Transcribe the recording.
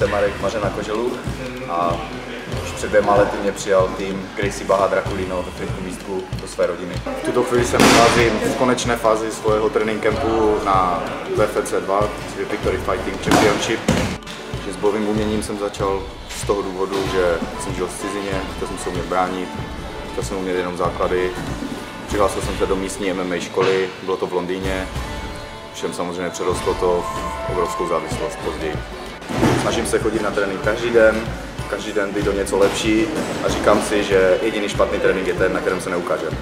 jsem Marek Mařena Koželů a už před 2 lety mě přijal tým Gracie Baha Draculino do Fitku místku do své rodiny. V tuto chvíli se nacházím v konečné fázi svého trénink campu na VFC 2, Victory Fighting Championship. S bojovým uměním jsem začal z toho důvodu, že jsem žil v cizině, chtěl jsem se umět bránit, chtěl jsem umět jenom základy. Přihlásil jsem se do místní MMA školy, bylo to v Londýně, všem samozřejmě přerostlo to v obrovskou závislost později. Snažím se chodit na trénink každý den být o něco lepší a říkám si, že jediný špatný trénink je ten, na kterém se neukážem.